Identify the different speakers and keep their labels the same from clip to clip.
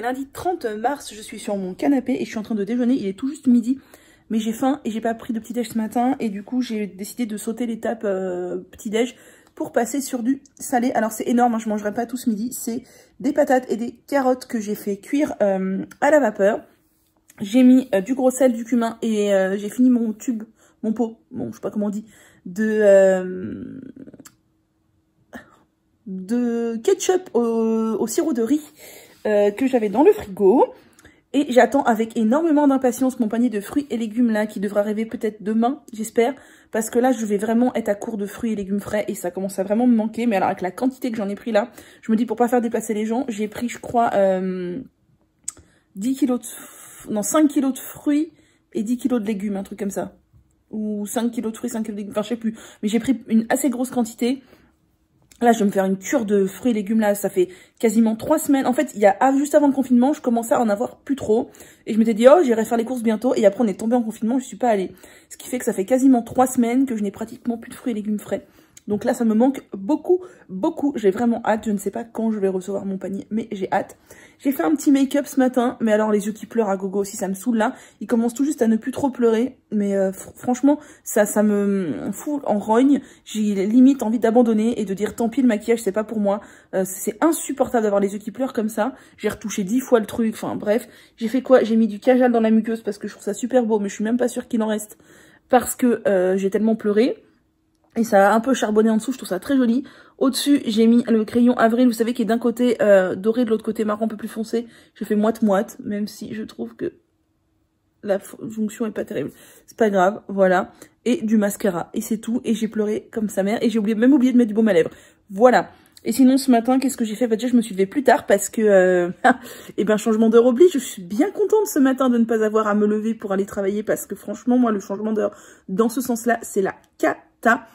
Speaker 1: lundi 30 mars, je suis sur mon canapé et je suis en train de déjeuner. Il est tout juste midi, mais j'ai faim et j'ai pas pris de petit-déj ce matin. Et du coup, j'ai décidé de sauter l'étape petit-déj pour passer sur du salé. Alors c'est énorme, hein, je mangerai pas tout ce midi. C'est des patates et des carottes que j'ai fait cuire à la vapeur. J'ai mis du gros sel, du cumin et j'ai fini mon tube, mon pot, bon je sais pas comment on dit, de ketchup au sirop de riz que j'avais dans le frigo. Et j'attends avec énormément d'impatience mon panier de fruits et légumes là qui devra arriver peut-être demain, j'espère. Parce que là, je vais vraiment être à court de fruits et légumes frais et ça commence à vraiment me manquer. Mais alors avec la quantité que j'en ai pris là, je me dis pour pas faire dépasser les gens, j'ai pris je crois 10 kilos de... non 5 kilos de fruits et 10 kilos de légumes, un truc comme ça. Ou 5 kilos de fruits, 5 kilos de légumes, enfin je sais plus. Mais j'ai pris une assez grosse quantité. Là, je vais me faire une cure de fruits et légumes, là, ça fait quasiment 3 semaines. En fait, juste avant le confinement, je commençais à en avoir plus trop. Et je m'étais dit, oh, j'irai faire les courses bientôt. Et après, on est tombé en confinement, je suis pas allée. Ce qui fait que ça fait quasiment 3 semaines que je n'ai pratiquement plus de fruits et légumes frais. Donc là, ça me manque beaucoup, beaucoup. J'ai vraiment hâte. Je ne sais pas quand je vais recevoir mon panier, mais j'ai hâte. J'ai fait un petit make-up ce matin, mais alors les yeux qui pleurent à gogo aussi, ça me saoule là. Ils commencent tout juste à ne plus trop pleurer, mais franchement, ça me fout en rogne. J'ai limite envie d'abandonner et de dire tant pis, le maquillage, c'est pas pour moi. C'est insupportable d'avoir les yeux qui pleurent comme ça. J'ai retouché 10 fois le truc, enfin bref. J'ai fait quoi? J'ai mis du Kajal dans la muqueuse parce que je trouve ça super beau, mais je suis même pas sûre qu'il en reste parce que j'ai tellement pleuré. Et ça a un peu charbonné en dessous, je trouve ça très joli. Au-dessus, j'ai mis le crayon Avril, vous savez, qui est d'un côté doré, de l'autre côté marron un peu plus foncé. J'ai fait moite-moite, même si je trouve que la jonction est pas terrible. C'est pas grave, voilà. Et du mascara, et c'est tout. Et j'ai pleuré comme sa mère, et j'ai même oublié de mettre du baume à lèvres. Voilà. Et sinon, ce matin, qu'est-ce que j'ai fait? Bah, déjà, je me suis levée plus tard parce que, et ben, changement d'heure oblige. Je suis bien contente ce matin de ne pas avoir à me lever pour aller travailler parce que franchement, moi, le changement d'heure, dans ce sens-là, c'est la cata.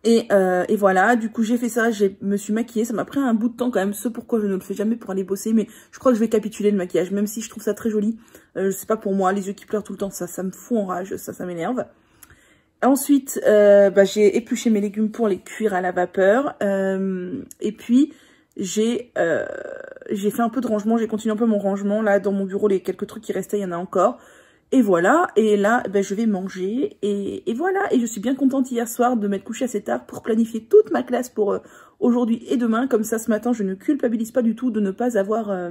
Speaker 1: Et voilà, du coup j'ai fait ça, je me suis maquillée, ça m'a pris un bout de temps quand même, ce pourquoi je ne le fais jamais pour aller bosser, mais je crois que je vais capituler le maquillage, même si je trouve ça très joli. Je sais pas pour moi, les yeux qui pleurent tout le temps, ça me fout en rage, ça m'énerve. Ensuite, j'ai épluché mes légumes pour les cuire à la vapeur, et puis j'ai fait un peu de rangement, j'ai continué un peu mon rangement, là dans mon bureau, les quelques trucs qui restaient, il y en a encore. Et voilà, et là, je vais manger, et voilà, et je suis bien contente hier soir de m'être couchée assez tard pour planifier toute ma classe pour aujourd'hui et demain, comme ça ce matin je ne culpabilise pas du tout de ne pas avoir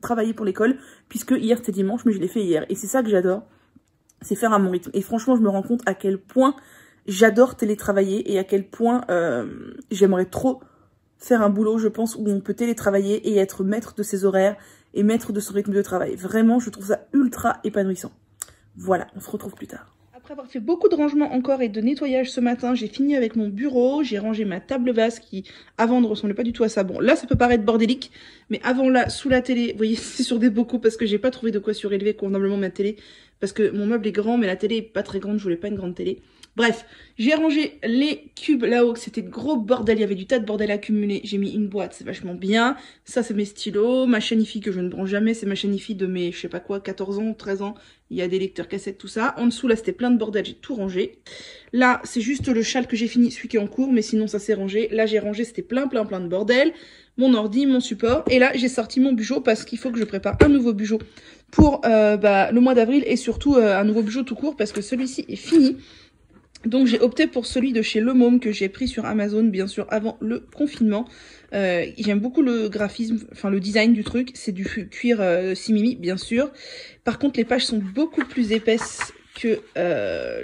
Speaker 1: travaillé pour l'école, puisque hier c'était dimanche, mais je l'ai fait hier, et c'est ça que j'adore, c'est faire à mon rythme, et franchement je me rends compte à quel point j'adore télétravailler, et à quel point j'aimerais trop faire un boulot, je pense, où on peut télétravailler et être maître de ses horaires, et maître de son rythme de travail, vraiment je trouve ça ultra épanouissant. Voilà, on se retrouve plus tard. Après avoir fait beaucoup de rangement encore et de nettoyage ce matin, j'ai fini avec mon bureau, j'ai rangé ma table basse qui avant ne ressemblait pas du tout à ça. Bon, là ça peut paraître bordélique, mais avant là, sous la télé, vous voyez, c'est sur des bocaux parce que j'ai pas trouvé de quoi surélever convenablement ma télé. Parce que mon meuble est grand, mais la télé est pas très grande, je voulais pas une grande télé. Bref, j'ai rangé les cubes là-haut, que c'était gros bordel, il y avait du tas de bordel accumulé. J'ai mis une boîte, c'est vachement bien. Ça, c'est mes stylos. Ma chaîne IFI que je ne branche jamais, c'est ma chaîne IFI de mes, je sais pas quoi, 14 ans, 13 ans. Il y a des lecteurs cassettes, tout ça. En dessous, là, c'était plein de bordel, j'ai tout rangé. Là, c'est juste le châle que j'ai fini, celui qui est en cours, mais sinon, ça s'est rangé. Là, j'ai rangé, c'était plein de bordel. Mon ordi, mon support. Et là, j'ai sorti mon bugeot parce qu'il faut que je prépare un nouveau bugeot pour le mois d'avril et surtout un nouveau bugeot tout court parce que celui-ci est fini. Donc j'ai opté pour celui de chez Le Môme que j'ai pris sur Amazon, bien sûr, avant le confinement. J'aime beaucoup le graphisme, enfin le design du truc. C'est du cuir simili, bien sûr. Par contre, les pages sont beaucoup plus épaisses que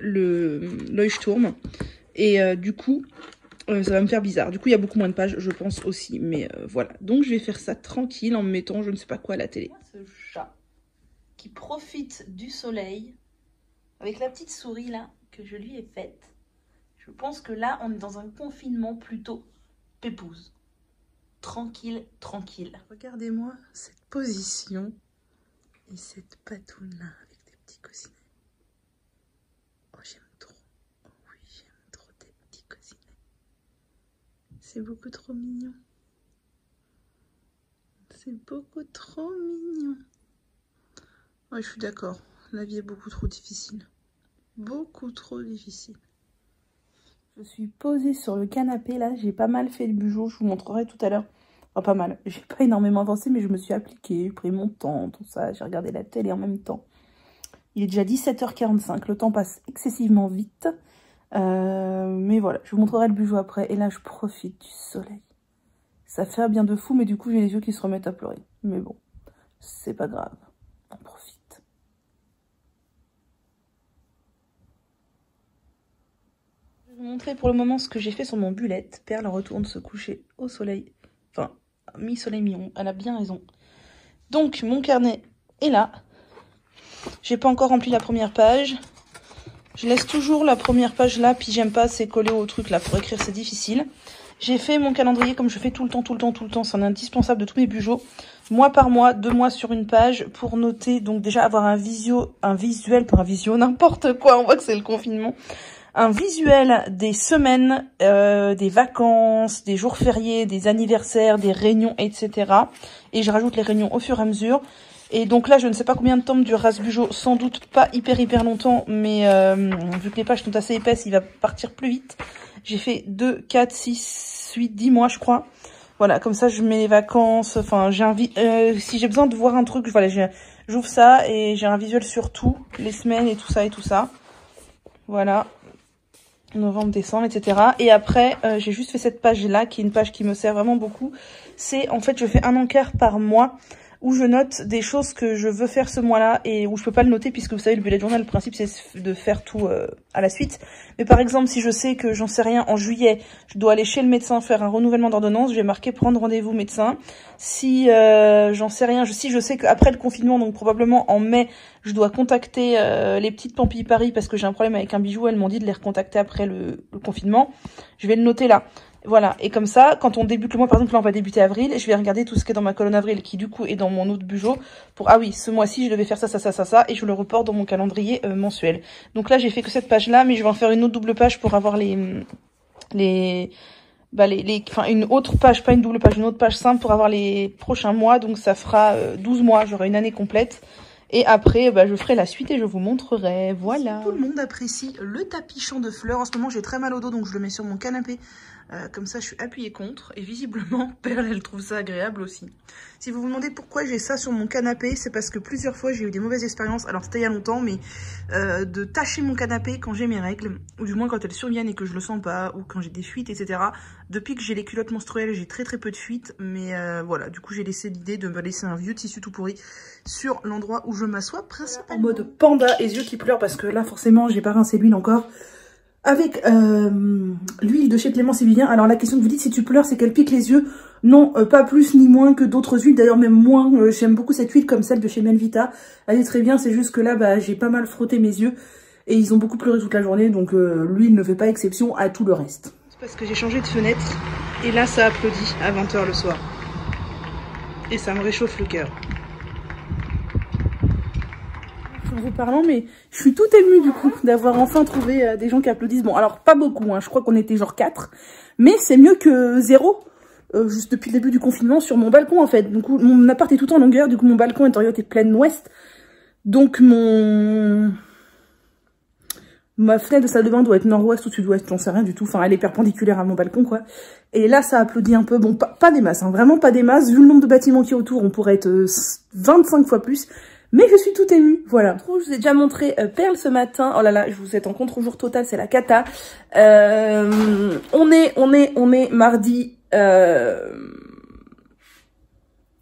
Speaker 1: l'Leuchtturm. Et du coup, ça va me faire bizarre. Du coup, il y a beaucoup moins de pages, je pense aussi. Mais voilà. Donc je vais faire ça tranquille en me mettant je ne sais pas quoi à la télé.
Speaker 2: Ce chat qui profite du soleil avec la petite souris là que je lui ai faite. Je pense que là, on est dans un confinement plutôt pépouze. Tranquille, tranquille.
Speaker 1: Regardez-moi cette position et cette patoune là avec des petits coussinets. Oh, j'aime trop. Oh oui, j'aime trop tes petits coussinets. C'est beaucoup trop mignon. C'est beaucoup trop mignon. Ouais, je suis d'accord. La vie est beaucoup trop difficile. Beaucoup trop difficile. Je suis posée sur le canapé là, j'ai pas mal fait le bugeot, je vous montrerai tout à l'heure Oh, pas mal. J'ai pas énormément avancé, mais je me suis appliquée, j'ai pris mon temps, tout ça. J'ai regardé la télé en même temps. Il est déjà 17h45. Le temps passe excessivement vite. Mais voilà, je vous montrerai le bijou après. Et là, je profite du soleil. Ça fait un bien de fou, mais du coup, j'ai les yeux qui se remettent à pleurer. Mais bon, c'est pas grave. On profite. Je vais vous montrer pour le moment ce que j'ai fait sur mon bullet. Perle retourne se coucher au soleil. Enfin, mi-soleil, mi-ombre. Elle a bien raison. Donc, mon carnet est là. J'ai pas encore rempli la première page. Je laisse toujours la première page là, puis j'aime pas, c'est collé au truc là. Pour écrire, c'est difficile. J'ai fait mon calendrier comme je fais tout le temps. C'est un indispensable de tous mes bujots. Mois par mois, 2 mois sur une page pour noter. Donc déjà avoir un visuel, n'importe quoi. On voit que c'est le confinement. Un visuel des semaines, des vacances, des jours fériés, des anniversaires, des réunions, etc. Et je rajoute les réunions au fur et à mesure. Et donc là, je ne sais pas combien de temps durera ce bujo, sans doute pas hyper longtemps, mais vu que les pages sont assez épaisses, il va partir plus vite. J'ai fait 2, 4, 6, 8, 10 mois, je crois. Voilà, comme ça, je mets les vacances, enfin, si j'ai besoin de voir un truc, voilà, j'ouvre ça et j'ai un visuel sur tout, les semaines et tout ça. Voilà. Novembre, décembre, etc. Et après, j'ai juste fait cette page-là, qui est une page qui me sert vraiment beaucoup. C'est, en fait, je fais un encart par mois, où je note des choses que je veux faire ce mois-là et où je peux pas le noter puisque vous savez le bullet journal, le principe c'est de faire tout à la suite. Mais par exemple, si je sais que j'en sais rien, en juillet, je dois aller chez le médecin faire un renouvellement d'ordonnance, je vais marquer prendre rendez-vous médecin. Si j'en sais rien, si je sais qu'après le confinement, donc probablement en mai, je dois contacter les petites Pampilles Paris parce que j'ai un problème avec un bijou, elles m'ont dit de les recontacter après le confinement, je vais le noter là. Voilà, et comme ça, quand on débute le mois, par exemple, là on va débuter avril, je vais regarder tout ce qui est dans ma colonne avril, qui du coup est dans mon autre bujo, pour, ah oui, ce mois-ci, je devais faire ça, et je le reporte dans mon calendrier mensuel. Donc là, j'ai fait que cette page-là, mais je vais en faire une autre double page pour avoir une autre page, pas une double page, une autre page simple pour avoir les prochains mois, donc ça fera 12 mois, j'aurai une année complète. Et après, je ferai la suite et je vous montrerai, voilà. Tout le monde apprécie le tapis champ de fleurs. En ce moment, j'ai très mal au dos, donc je le mets sur mon canapé. Comme ça, je suis appuyée contre. Et visiblement, Perle, elle trouve ça agréable aussi. Si vous vous demandez pourquoi j'ai ça sur mon canapé, c'est parce que plusieurs fois, j'ai eu des mauvaises expériences. Alors, c'était il y a longtemps, mais de tâcher mon canapé quand j'ai mes règles, ou du moins quand elles surviennent et que je le sens pas, ou quand j'ai des fuites, etc. Depuis que j'ai les culottes menstruelles, j'ai très peu de fuites. Mais voilà, du coup, j'ai laissé l'idée de me laisser un vieux tissu tout pourri sur l'endroit où je m'assois principalement. En mode panda et yeux qui pleurent parce que là, forcément, j'ai pas rincé l'huile encore. Avec l'huile de chez Clément Sévillien. Alors la question que vous dites, si tu pleures, c'est qu'elle pique les yeux. Non, pas plus ni moins que d'autres huiles. D'ailleurs même moins, j'aime beaucoup cette huile comme celle de chez Melvita. Elle est très bien, c'est juste que là, j'ai pas mal frotté mes yeux. Et ils ont beaucoup pleuré toute la journée, donc l'huile ne fait pas exception à tout le reste. C'est parce que j'ai changé de fenêtre, et là ça applaudit à 20 h le soir. Et ça me réchauffe le cœur. En vous parlant, mais je suis toute émue du coup d'avoir enfin trouvé des gens qui applaudissent. Bon, alors pas beaucoup, hein, je crois qu'on était genre 4, mais c'est mieux que 0, juste depuis le début du confinement sur mon balcon en fait. Du coup, mon appart est tout en longueur, du coup mon balcon est orienté plein ouest, donc ma fenêtre de salle de bain doit être nord-ouest ou sud-ouest, j'en sais rien du tout, enfin elle est perpendiculaire à mon balcon quoi. Et là ça applaudit un peu, bon pas des masses, hein, vraiment pas des masses, vu le nombre de bâtiments qui est autour, on pourrait être 25 fois plus. Mais je suis toute émue, voilà. Je vous ai déjà montré Perle ce matin. Oh là là, je vous êtes en contre-jour total, c'est la cata. On est mardi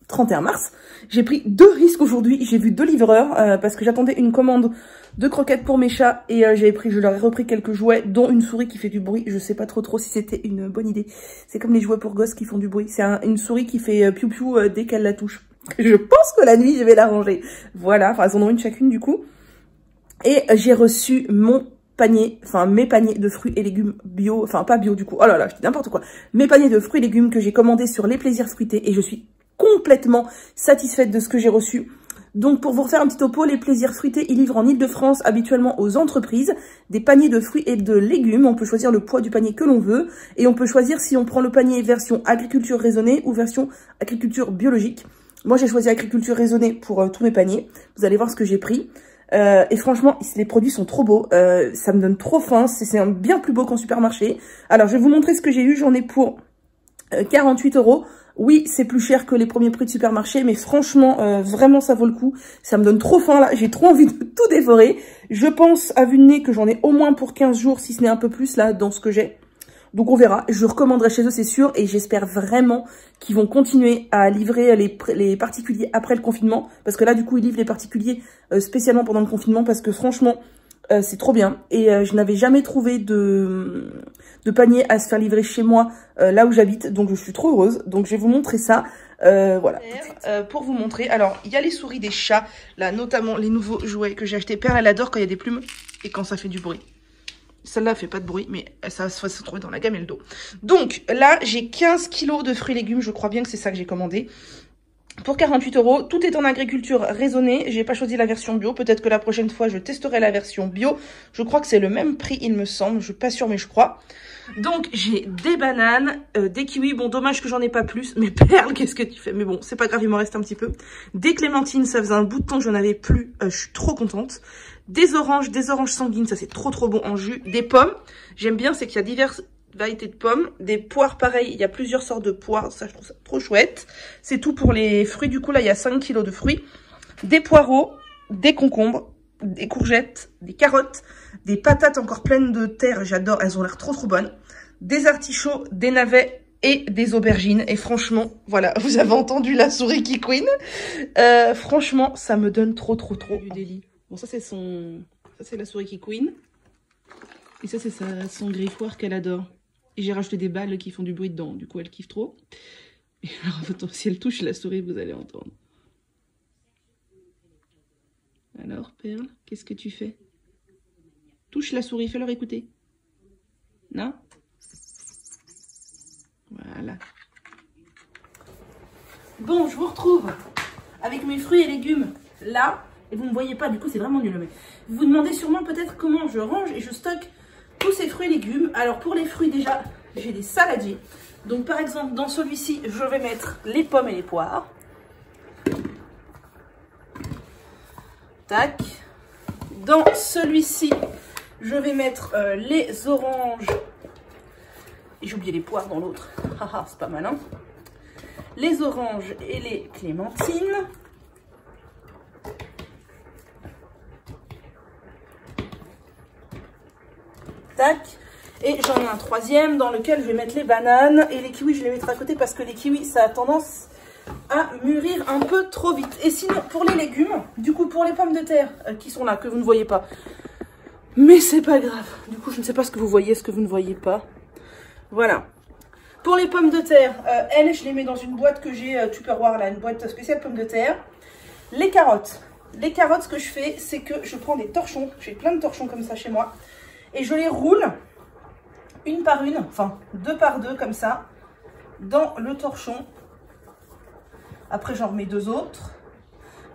Speaker 1: 31 mars. J'ai pris 2 risques aujourd'hui. J'ai vu 2 livreurs parce que j'attendais une commande de croquettes pour mes chats et je leur ai repris quelques jouets, dont une souris qui fait du bruit. Je sais pas trop si c'était une bonne idée. C'est comme les jouets pour gosses qui font du bruit. C'est une souris qui fait piou-piou dès qu'elle la touche. Je pense que la nuit, je vais la ranger. Voilà, enfin, elles en ont une chacune du coup. Et j'ai reçu mon panier, enfin mes paniers de fruits et légumes bio, enfin pas bio du coup, oh là là, je dis n'importe quoi. Mes paniers de fruits et légumes que j'ai commandés sur Les Plaisirs Fruités et je suis complètement satisfaite de ce que j'ai reçu. Donc pour vous refaire un petit topo, Les Plaisirs Fruités, ils livrent en Ile-de-France habituellement aux entreprises des paniers de fruits et de légumes. On peut choisir le poids du panier que l'on veut et on peut choisir si on prend le panier version agriculture raisonnée ou version agriculture biologique. Moi, j'ai choisi agriculture raisonnée pour tous mes paniers. Vous allez voir ce que j'ai pris. Et franchement, les produits sont trop beaux. Ça me donne trop faim. C'est bien plus beau qu'en supermarché. Alors, je vais vous montrer ce que j'ai eu. J'en ai pour 48 €. Oui, c'est plus cher que les premiers prix de supermarché, mais franchement, vraiment, ça vaut le coup. Ça me donne trop faim, là. J'ai trop envie de tout dévorer. Je pense, à vue de nez, que j'en ai au moins pour 15 jours, si ce n'est un peu plus, là, dans ce que j'ai. Donc, on verra. Je recommanderai chez eux, c'est sûr. Et j'espère vraiment qu'ils vont continuer à livrer les particuliers après le confinement. Parce que là, du coup, ils livrent les particuliers spécialement pendant le confinement. Parce que franchement, c'est trop bien. Et je n'avais jamais trouvé de panier à se faire livrer chez moi, là où j'habite. Donc, je suis trop heureuse. Donc, je vais vous montrer ça. Voilà. Pour vous montrer. Alors, il y a les souris des chats. Là, notamment les nouveaux jouets que j'ai achetés. Perle, elle adore quand il y a des plumes et quand ça fait du bruit. Celle-là fait pas de bruit, mais ça va se trouver dans la gamme et le dos. Donc, là, j'ai 15 kilos de fruits et légumes. Je crois bien que c'est ça que j'ai commandé. Pour 48 €, tout est en agriculture raisonnée. J'ai pas choisi la version bio. Peut-être que la prochaine fois, je testerai la version bio. Je crois que c'est le même prix, il me semble. Je suis pas sûre, mais je crois. Donc, j'ai des bananes, des kiwis. Bon, dommage que j'en ai pas plus. Mais Perle, qu'est-ce que tu fais? Mais bon, c'est pas grave, il m'en reste un petit peu. Des clémentines, ça faisait un bout de temps que j'en avais plus. Je suis trop contente. Des oranges sanguines, ça c'est trop bon en jus. Des pommes, j'aime bien, c'est qu'il y a diverses variétés de pommes. Des poires, pareil, il y a plusieurs sortes de poires, ça je trouve ça trop chouette. C'est tout pour les fruits, du coup là il y a 5 kilos de fruits. Des poireaux, des concombres, des courgettes, des carottes, des patates encore pleines de terre, j'adore, elles ont l'air trop bonnes. Des artichauts, des navets et des aubergines. Et franchement, voilà, vous avez entendu la souris qui couine. Franchement, ça me donne trop du délit. Bon, ça c'est la souris qui couine. Et ça c'est son griffoir qu'elle adore. Et j'ai rajouté des balles qui font du bruit dedans. Du coup, elle kiffe trop. Et alors, attends, si elle touche la souris, vous allez entendre. Alors, Perle, qu'est-ce que tu fais? Touche la souris, fais-leur écouter. Non? Voilà. Bon, je vous retrouve avec mes fruits et légumes là. Et vous ne me voyez pas, du coup c'est vraiment nul. Mais vous vous demandez sûrement peut-être comment je range et je stocke tous ces fruits et légumes. Alors pour les fruits déjà, j'ai des saladiers. Donc par exemple dans celui-ci, je vais mettre les pommes et les poires. Tac. Dans celui-ci, je vais mettre les oranges. Et j'ai oublié les poires dans l'autre. Haha, c'est pas malin. Les oranges et les clémentines. Tac. Et j'en ai un troisième dans lequel je vais mettre les bananes. Et les kiwis, je les mettrai à côté parce que les kiwis, ça a tendance à mûrir un peu trop vite. Et sinon, pour les légumes, du coup, pour les pommes de terre qui sont là, que vous ne voyez pas. Mais c'est pas grave. Du coup, je ne sais pas ce que vous voyez, ce que vous ne voyez pas. Voilà. Pour les pommes de terre, elles, je les mets dans une boîte que j'ai Tupperware, là, une boîte spéciale pommes de terre. Les carottes. Les carottes, ce que je fais, c'est que je prends des torchons. J'ai plein de torchons comme ça chez moi. Et je les roule une par une, enfin 2 par 2 comme ça, dans le torchon. Après, j'en remets 2 autres.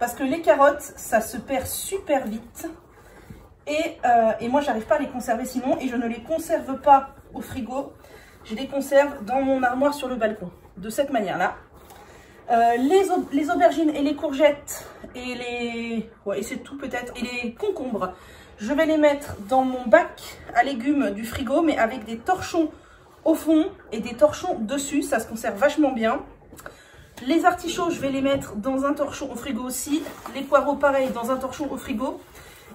Speaker 1: Parce que les carottes, ça se perd super vite. Et moi, j'arrive pas à les conserver sinon. Et je ne les conserve pas au frigo. Je les conserve dans mon armoire sur le balcon. De cette manière-là. Les aubergines et les courgettes et les... Ouais, et c'est tout peut-être. Et les concombres. Je vais les mettre dans mon bac à légumes du frigo, mais avec des torchons au fond et des torchons dessus. Ça se conserve vachement bien. Les artichauts, je vais les mettre dans un torchon au frigo aussi. Les poireaux, pareil, dans un torchon au frigo.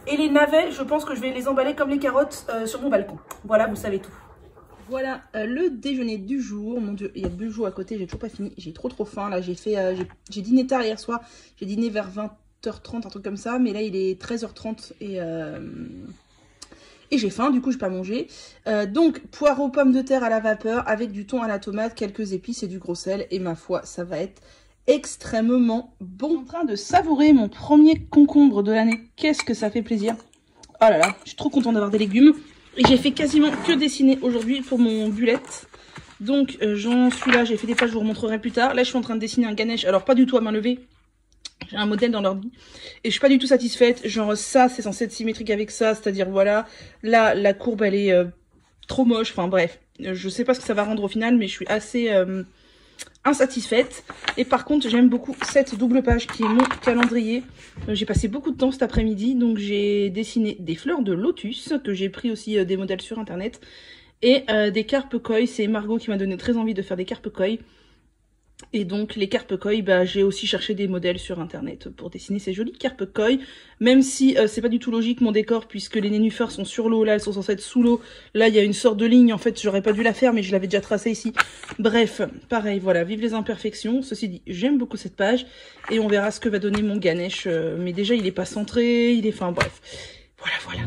Speaker 1: Et les navets, je pense que je vais les emballer comme les carottes sur mon balcon. Voilà, vous savez tout. Voilà le déjeuner du jour. Mon Dieu, il y a 2 jours à côté, j'ai toujours pas fini. J'ai trop faim. Là, j'ai dîné tard hier soir. J'ai dîné vers 20h30, un truc comme ça. Mais là, il est 13h30 et j'ai faim, du coup, je n'ai pas mangé. Donc, poireaux, pommes de terre à la vapeur avec du thon à la tomate, quelques épices et du gros sel. Et ma foi, ça va être extrêmement bon. Je suis en train de savourer mon premier concombre de l'année. Qu'est-ce que ça fait plaisir. Oh là là, je suis trop contente d'avoir des légumes. Et j'ai fait quasiment que dessiner aujourd'hui pour mon bullet. Donc, j'en suis là, j'ai fait des pages, je vous remontrerai plus tard. Là, je suis en train de dessiner un Ganesh. Alors, pas du tout à main levée. J'ai un modèle dans l'ordi. Et je suis pas du tout satisfaite. Genre, ça, c'est censé être symétrique avec ça. C'est-à-dire, voilà. Là, la courbe, elle est trop moche. Enfin, bref. Je sais pas ce que ça va rendre au final, mais je suis assez insatisfaite. Et par contre, j'aime beaucoup cette double page qui est mon calendrier. J'ai passé beaucoup de temps cet après-midi. Donc, j'ai dessiné des fleurs de lotus, que j'ai pris aussi des modèles sur internet. Et des carpe koi. C'est Margot qui m'a donné très envie de faire des carpe koi. Et donc les carpe koi, bah, j'ai aussi cherché des modèles sur internet pour dessiner ces jolis carpe koi, même si c'est pas du tout logique mon décor puisque les nénuphars sont sur l'eau, là elles sont censées être sous l'eau, là il y a une sorte de ligne, en fait j'aurais pas dû la faire mais je l'avais déjà tracée ici. Bref, pareil, voilà, vive les imperfections. Ceci dit, j'aime beaucoup cette page et on verra ce que va donner mon Ganesh, mais déjà il est pas centré, il est, enfin bref, voilà.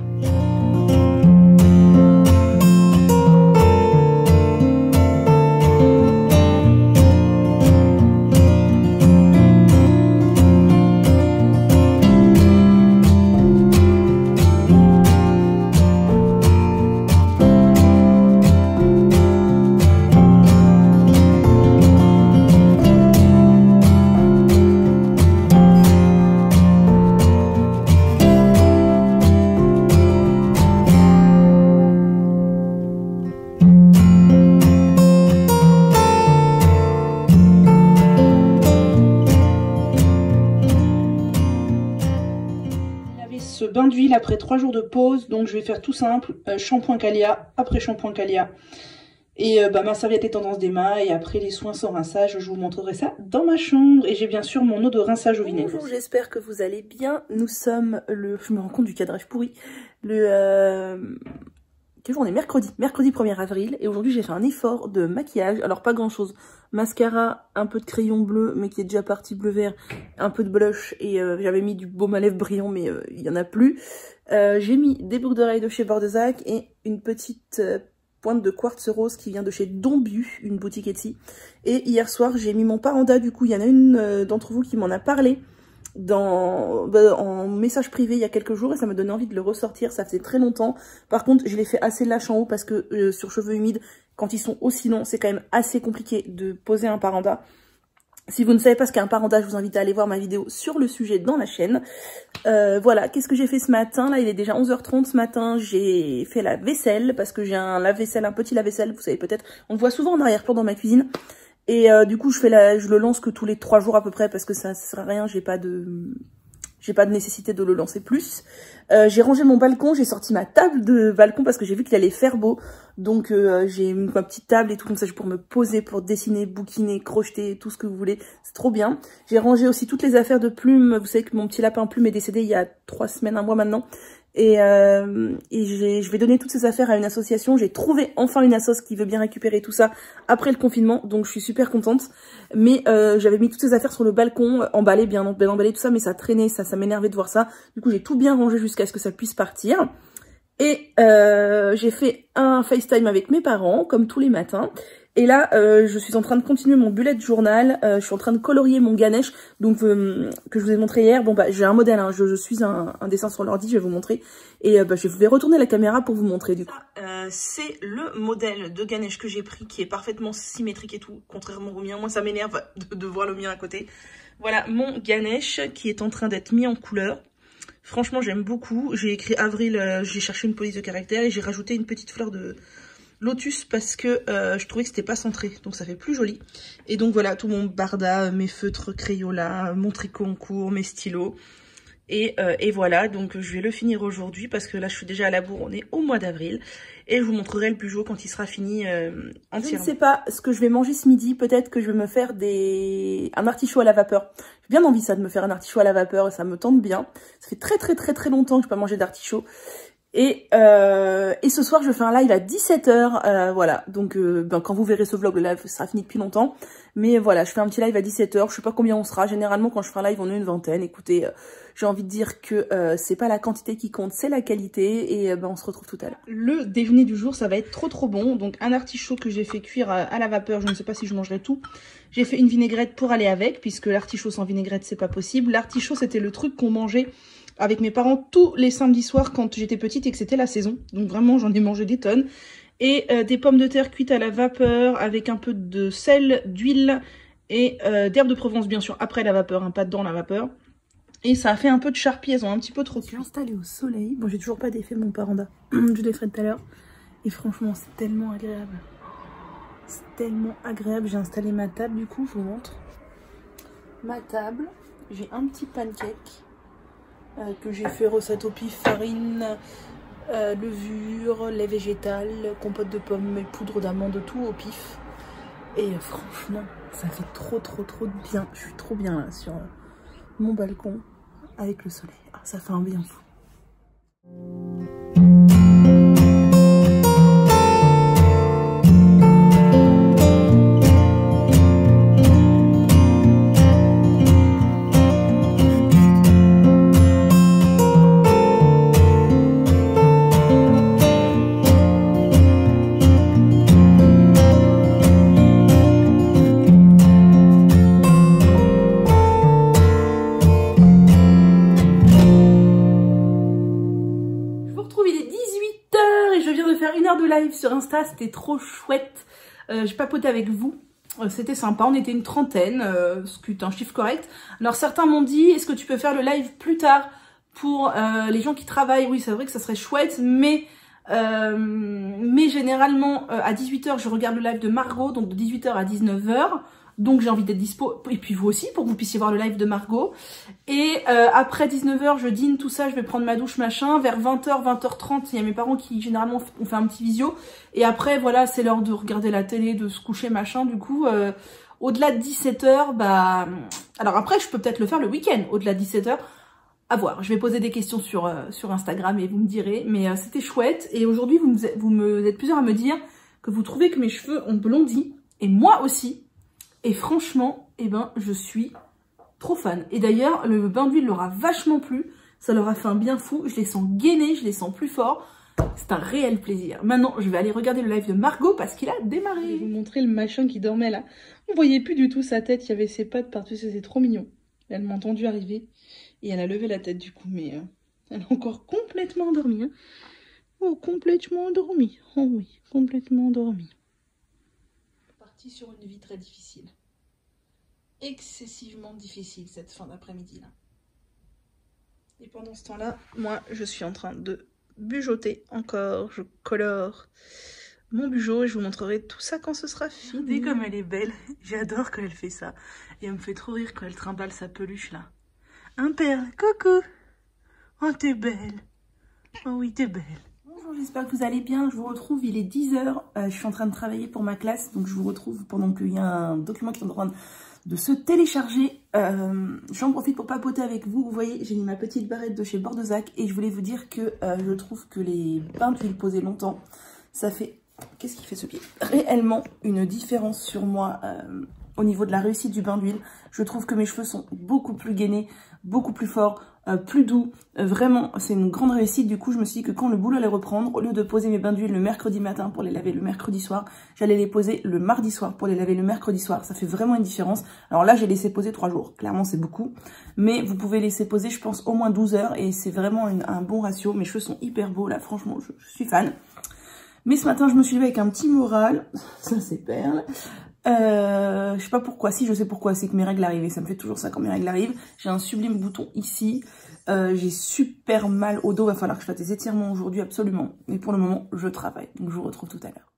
Speaker 1: Bain d'huile après 3 jours de pause, donc je vais faire tout simple, shampoing Calia, après shampoing Calia, et ma serviette est tendance d'Emma, et après les soins sans rinçage, je vous montrerai ça dans ma chambre, et j'ai bien sûr mon eau de rinçage au vinaigre. Bonjour, j'espère que vous allez bien, nous sommes je me rends compte du cadrage pourri, quel jour on est? Mercredi 1er avril, et aujourd'hui j'ai fait un effort de maquillage, alors pas grand chose, mascara, un peu de crayon bleu, mais qui est déjà parti bleu-vert, un peu de blush, et j'avais mis du baume à lèvres brillant, mais il y en a plus. J'ai mis des boucles d'oreilles de chez Bordezac, et une petite pointe de quartz rose qui vient de chez Dombu, une boutique Etsy. Et hier soir j'ai mis mon paranda, du coup il y en a une d'entre vous qui m'en a parlé, en message privé il y a quelques jours et ça me donnait envie de le ressortir, ça faisait très longtemps. Par contre je l'ai fait assez lâche en haut parce que sur cheveux humides, quand ils sont aussi longs, c'est quand même assez compliqué de poser un paranda. Si vous ne savez pas ce qu'est un paranda, je vous invite à aller voir ma vidéo sur le sujet dans la chaîne. Voilà, qu'est-ce que j'ai fait ce matin? Là il est déjà 11h30 ce matin, j'ai fait la vaisselle parce que j'ai un lave-vaisselle, un petit lave-vaisselle, vous savez peut-être, on le voit souvent en arrière-plan dans ma cuisine. Et du coup je le lance que tous les 3 jours à peu près parce que ça sert à rien, j'ai pas de nécessité de le lancer plus. J'ai rangé mon balcon, j'ai sorti ma table de balcon parce que j'ai vu qu'il allait faire beau. Donc j'ai mis ma petite table et tout comme ça pour me poser, pour dessiner, bouquiner, crocheter, tout ce que vous voulez. C'est trop bien. J'ai rangé aussi toutes les affaires de plumes. Vous savez que mon petit lapin plume est décédé il y a 3 semaines, 1 mois maintenant. Et je vais donner toutes ces affaires à une association. J'ai trouvé enfin une assoce qui veut bien récupérer tout ça après le confinement, donc je suis super contente. Mais j'avais mis toutes ces affaires sur le balcon, emballées, bien emballées, tout ça, mais ça traînait, ça m'énervait de voir ça. Du coup j'ai tout bien rangé jusqu'à ce que ça puisse partir. Et j'ai fait un FaceTime avec mes parents, comme tous les matins. Et là, je suis en train de continuer mon bullet journal. Je suis en train de colorier mon Ganesh, donc que je vous ai montré hier. Bon bah j'ai un modèle, hein, je suis un dessin sur l'ordi, je vais vous montrer. Et je vais retourner la caméra pour vous montrer du coup. C'est le modèle de Ganesh que j'ai pris, qui est parfaitement symétrique et tout, contrairement au mien. Moi ça m'énerve de voir le mien à côté. Voilà mon Ganesh qui est en train d'être mis en couleur. Franchement j'aime beaucoup. J'ai écrit avril, j'ai cherché une police de caractère et j'ai rajouté une petite fleur de lotus parce que je trouvais que c'était pas centré, donc ça fait plus joli. Et donc voilà, tout mon barda, mes feutres Crayola, mon tricot en cours, mes stylos. Et voilà, donc je vais le finir aujourd'hui parce que là je suis déjà à la bourre, on est au mois d'avril. Et je vous montrerai le Bugeot quand il sera fini entièrement. Je ne sais pas ce que je vais manger ce midi, peut-être que je vais me faire un artichaut à la vapeur. J'ai bien envie ça de me faire un artichaut à la vapeur et ça me tente bien. Ça fait très longtemps que je n'ai pas mangé d'artichaut. Et ce soir je fais un live à 17 h, voilà, donc quand vous verrez ce vlog, le live sera fini depuis longtemps, mais voilà, je fais un petit live à 17 h, je sais pas combien on sera, généralement quand je fais un live on est une vingtaine. Écoutez, j'ai envie de dire que c'est pas la quantité qui compte, c'est la qualité, et on se retrouve tout à l'heure. Le déjeuner du jour, ça va être trop bon, donc un artichaut que j'ai fait cuire à la vapeur, je ne sais pas si je mangerai tout. J'ai fait une vinaigrette pour aller avec, puisque l'artichaut sans vinaigrette c'est pas possible. L'artichaut c'était le truc qu'on mangeait avec mes parents tous les samedis soirs quand j'étais petite et que c'était la saison. Donc vraiment, j'en ai mangé des tonnes. Et des pommes de terre cuites à la vapeur avec un peu de sel, d'huile et d'herbe de Provence, bien sûr, après la vapeur, hein, pas dans la vapeur. Et ça a fait un peu de charpie, elles ont un petit peu trop cuit. Je suis installée au soleil. Bon, j'ai toujours pas défait mon paranda. Je l'ai fait tout à l'heure. Et franchement, c'est tellement agréable. C'est tellement agréable. J'ai installé ma table, du coup, je vous montre. Ma table, j'ai un petit pancake. Que j'ai fait recette au pif, farine, levure, lait végétal, compote de pommes et poudre d'amande, tout au pif. Et franchement, ça fait trop de bien. Je suis trop bien là sur mon balcon avec le soleil. Ah, ça fait un bien fou. De live sur Insta, c'était trop chouette. J'ai papoté avec vous, c'était sympa, on était une trentaine, ce qui est un chiffre correct. Alors certains m'ont dit, est-ce que tu peux faire le live plus tard pour les gens qui travaillent? Oui, c'est vrai que ça serait chouette, mais généralement à 18 h je regarde le live de Margot, donc de 18 h à 19 h. Donc j'ai envie d'être dispo, et puis vous aussi, pour que vous puissiez voir le live de Margot. Et après 19 h, je dîne, tout ça, je vais prendre ma douche, machin. Vers 20 h, 20 h 30, il y a mes parents qui, généralement, ont fait un petit visio. Et après, voilà, c'est l'heure de regarder la télé, de se coucher, machin. Du coup, au-delà de 17 h, bah... Alors après, je peux peut-être le faire le week-end, au-delà de 17 h. À voir, je vais poser des questions sur Instagram et vous me direz. Mais c'était chouette. Et aujourd'hui, vous êtes plusieurs à me dire que vous trouvez que mes cheveux ont blondi. Et moi aussi. Et franchement, eh ben, je suis trop fan. Et d'ailleurs, le bain d'huile leur a vachement plu. Ça leur a fait un bien fou. Je les sens gainés, je les sens plus forts. C'est un réel plaisir. Maintenant, je vais aller regarder le live de Margot parce qu'il a démarré. Je vais vous montrer le machin qui dormait là. On voyait plus du tout sa tête. Il y avait ses pattes partout. C'était trop mignon. Elle m'a entendu arriver. Et elle a levé la tête du coup. Mais elle est encore complètement endormie. Hein. Oh, complètement endormie. Oh oui, complètement endormie. Sur une vie très difficile, excessivement difficile cette fin d'après-midi là. Et pendant ce temps-là, moi je suis en train de bujoter encore. Je colore mon bugeot et je vous montrerai tout ça quand ce sera fini. Regardez comme elle est belle, j'adore quand elle fait ça. Et elle me fait trop rire quand elle trimballe sa peluche là. Un perle, coucou. Oh t'es belle. Oh oui t'es belle. Bonjour, j'espère que vous allez bien. Je vous retrouve, il est 10 h. Je suis en train de travailler pour ma classe, donc je vous retrouve pendant qu'il y a un document qui est en train de se télécharger. J'en profite pour papoter avec vous. Vous voyez, j'ai mis ma petite barrette de chez Bordezac et je voulais vous dire que je trouve que les bains d'huile posés longtemps, ça fait... Qu'est-ce qui fait ce pied? Réellement une différence sur moi au niveau de la réussite du bain d'huile. Je trouve que mes cheveux sont beaucoup plus gainés, beaucoup plus forts, plus doux. Vraiment, c'est une grande réussite. Du coup, je me suis dit que quand le boulot allait reprendre, au lieu de poser mes bains d'huile le mercredi matin pour les laver le mercredi soir, j'allais les poser le mardi soir pour les laver le mercredi soir. Ça fait vraiment une différence. Alors là, j'ai laissé poser 3 jours. Clairement, c'est beaucoup. Mais vous pouvez laisser poser, je pense, au moins 12 heures. Et c'est vraiment un bon ratio. Mes cheveux sont hyper beaux. Là, franchement, je suis fan. Mais ce matin, je me suis levée avec un petit moral. Ça, c'est perle. Je sais pas pourquoi. Si, je sais pourquoi. C'est que mes règles arrivent. Ça me fait toujours ça quand mes règles arrivent. J'ai un sublime bouton ici. J'ai super mal au dos. Va falloir que je fasse des étirements aujourd'hui, absolument. Mais pour le moment, je travaille. Donc, je vous retrouve tout à l'heure.